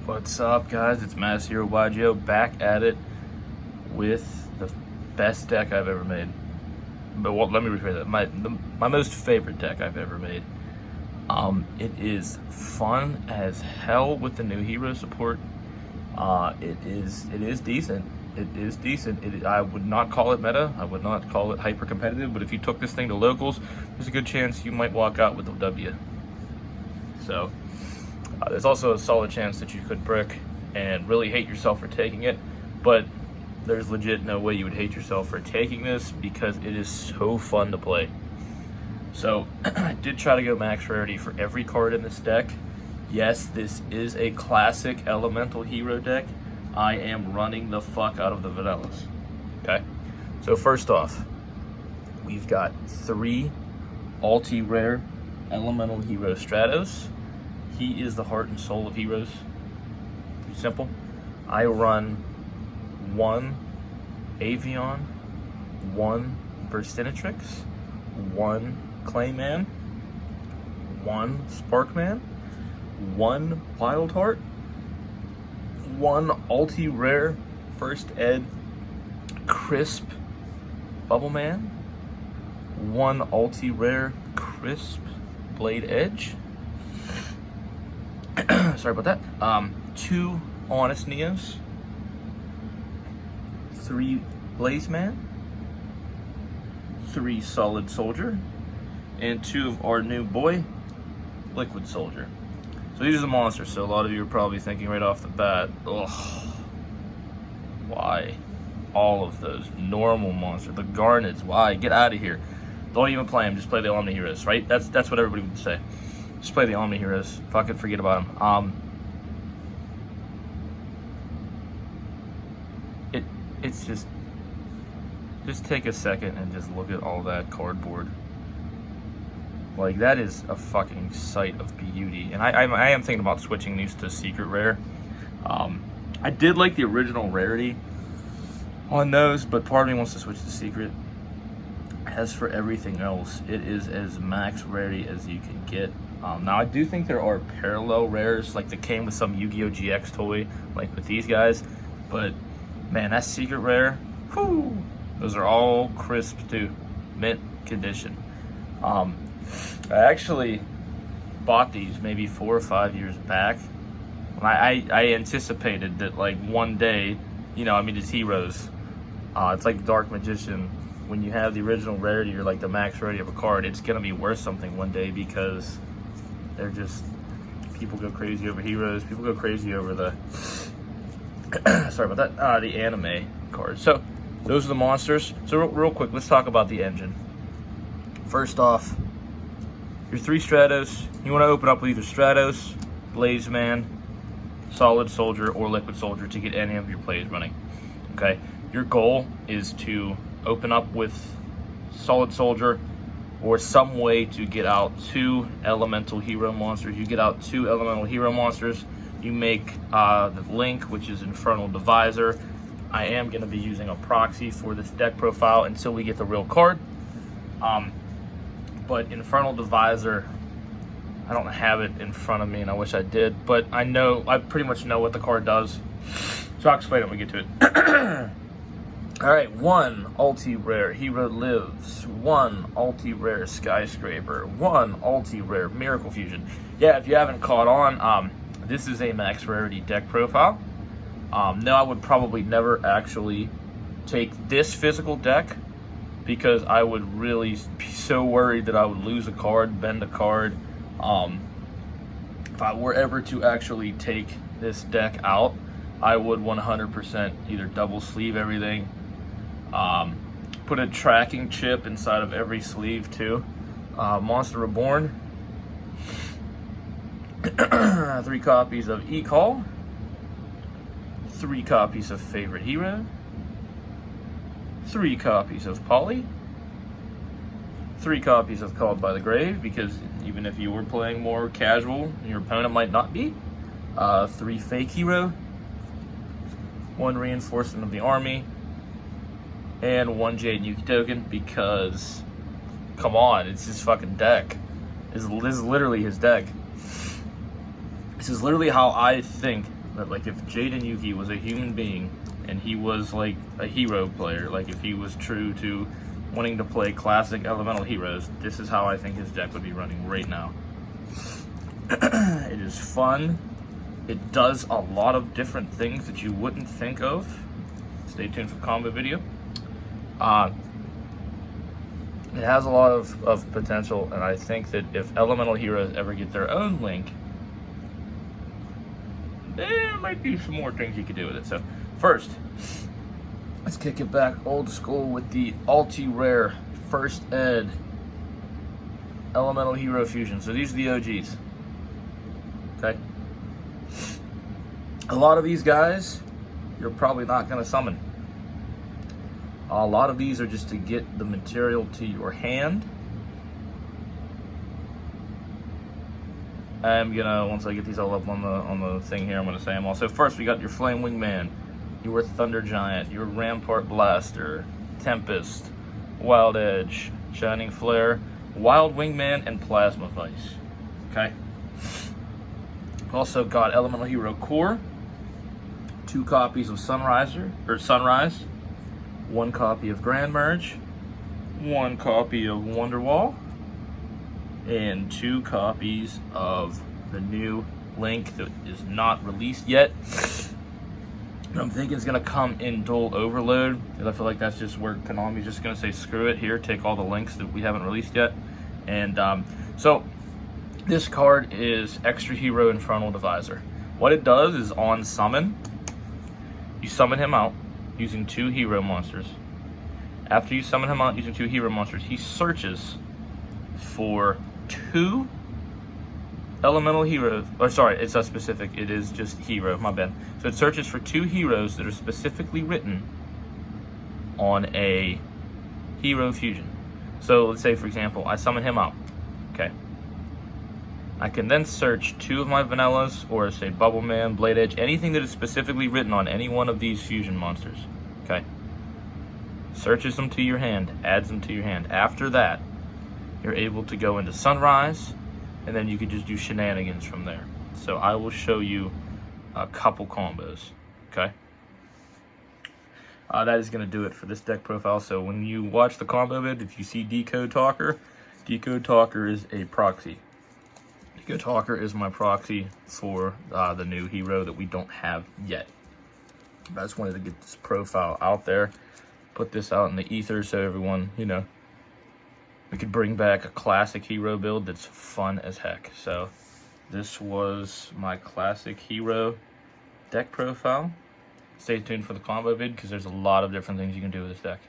What's up, guys? It's Mass Hero YGO back at it with the best deck I've ever made. But let me rephrase that. My most favorite deck I've ever made. It is fun as hell with the new hero support. It is decent. It is decent. I would not call it meta. I would not call it hyper competitive. But if you took this thing to locals, there's a good chance you might walk out with a W. So. There's also a solid chance that you could brick and really hate yourself for taking it, but there's legit no way you would hate yourself for taking this because it is so fun to play. So I did try to go max rarity for every card in this deck. Yes, this is a classic elemental hero deck. I am running the fuck out of the vanillas. Okay, so first off, we've got 3 ulti-rare elemental hero Stratos. He is the heart and soul of heroes. Pretty simple. I run 1 Avion, 1 Burstinatrix, 1 Clayman, 1 Sparkman, 1 Wildheart, 1 ulti-rare First Ed Crisp Bubbleman, 1 ulti-rare Crisp Blade Edge. Sorry about that. 2 Honest Neos, 3 Blazeman, 3 Solid Soldier, and 2 of our new boy, Liquid Soldier. So these are the monsters. So a lot of you are probably thinking right off the bat, ugh, why? All of those normal monsters, the Garnets, why? Get out of here. Don't even play them. Just play the Omni Heroes, right? That's what everybody would say. Just play the Omni Heroes. Fucking forget about them. It's just take a second and just look at all that cardboard. Like, that is a fucking sight of beauty. And I am thinking about switching these to secret rare. I did like the original rarity on those, but part of me wants to switch to secret. As for everything else, it is as max rarity as you can get. Now, I do think there are parallel rares, like that came with some Yu-Gi-Oh! GX toy, like with these guys. But, man, that secret rare, whew, those are all crisp, too. Mint condition. I actually bought these maybe 4 or 5 years back. I anticipated that, like, one day, you know, I mean, it's Heroes. It's like Dark Magician. When you have the original rarity or, like, the max rarity of a card, it's going to be worth something one day because they're just, people go crazy over Heroes. People go crazy over the, sorry about that, the anime cards. So those are the monsters. So real quick, let's talk about the engine. First off, your 3 Stratos. You want to open up with either Stratos, Blazeman, Solid Soldier, or Liquid Soldier to get any of your plays running. Okay, your goal is to open up with Solid Soldier or some way to get out 2 elemental hero monsters. You get out 2 elemental hero monsters. You make the link, which is Infernal Divisor. I am going to be using a proxy for this deck profile until we get the real card. But Infernal Divisor, I don't have it in front of me, and I wish I did. But I pretty much know what the card does. So I'll explain it when we get to it. Alright, 1 ulti-rare Hero Lives, 1 ulti-rare Skyscraper, 1 ulti-rare Miracle Fusion. Yeah, if you haven't caught on, this is a max rarity deck profile. No, I would probably never actually take this physical deck because I would really be so worried that I would lose a card, bend a card. If I were ever to actually take this deck out, I would 100% either double sleeve everything, put a tracking chip inside of every sleeve too. Monster Reborn, 3 copies of E-Call, 3 copies of Favorite Hero, 3 copies of Polly, 3 copies of Called by the Grave, because even if you were playing more casual, your opponent might not be. 3 Fake Hero, 1 Reinforcement of the Army, and 1 Jaden Yuki token, because, come on, it's his fucking deck. This is literally his deck. This is literally how I think that like if Jaden Yuki was a human being and he was like a hero player, like if he was true to wanting to play classic elemental heroes, this is how I think his deck would be running right now. It is fun. It does a lot of different things that you wouldn't think of. Stay tuned for the combo video. It has a lot of potential, and I think that if elemental heroes ever get their own link, there might be some more things you could do with it. So first, let's kick it back old school with the ulti-rare first ed elemental hero fusion. So these are the OGs. Okay. A lot of these guys, you're probably not going to summon. A lot of these are just to get the material to your hand. I'm gonna, once I get these all up on the thing here, I'm gonna say them all. So first we got your Flame Wingman, your Thunder Giant, your Rampart Blaster, Tempest, Wild Edge, Shining Flare, Wild Wingman, and Plasma Vice. Okay. Also got Elemental Hero Core, 2 copies of Sunrise, 1 copy of Grand Merge, 1 copy of Wonderwall, and 2 copies of the new Link that is not released yet. I'm thinking it's going to come in Dual Overload, because I feel like that's just where Konami's just going to say, screw it, here, take all the links that we haven't released yet. And so this card is Extra Hero Infernal Divisor. What it does is on summon, you summon him out using 2 hero monsters. After you summon him out using 2 hero monsters, he searches for 2 elemental heroes, or sorry, it's a specific, it is just hero, my bad. So it searches for 2 heroes that are specifically written on a hero fusion. So let's say, for example, I summon him out, okay. I can then search 2 of my vanillas, or say Bubble Man, Blade Edge, anything that is specifically written on any one of these fusion monsters, okay. Searches them to your hand, adds them to your hand. After that, you're able to go into Sunrise, and then you can just do shenanigans from there. So I will show you a couple combos, okay? That is going to do it for this deck profile. So when you watch the combo vid, if you see Decode Talker is a proxy. Decode Talker is my proxy for the new hero that we don't have yet. I just wanted to get this profile out there, put this out in the ether so everyone, you know, we could bring back a classic hero build that's fun as heck. So this was my classic hero deck profile. Stay tuned for the combo vid because there's a lot of different things you can do with this deck.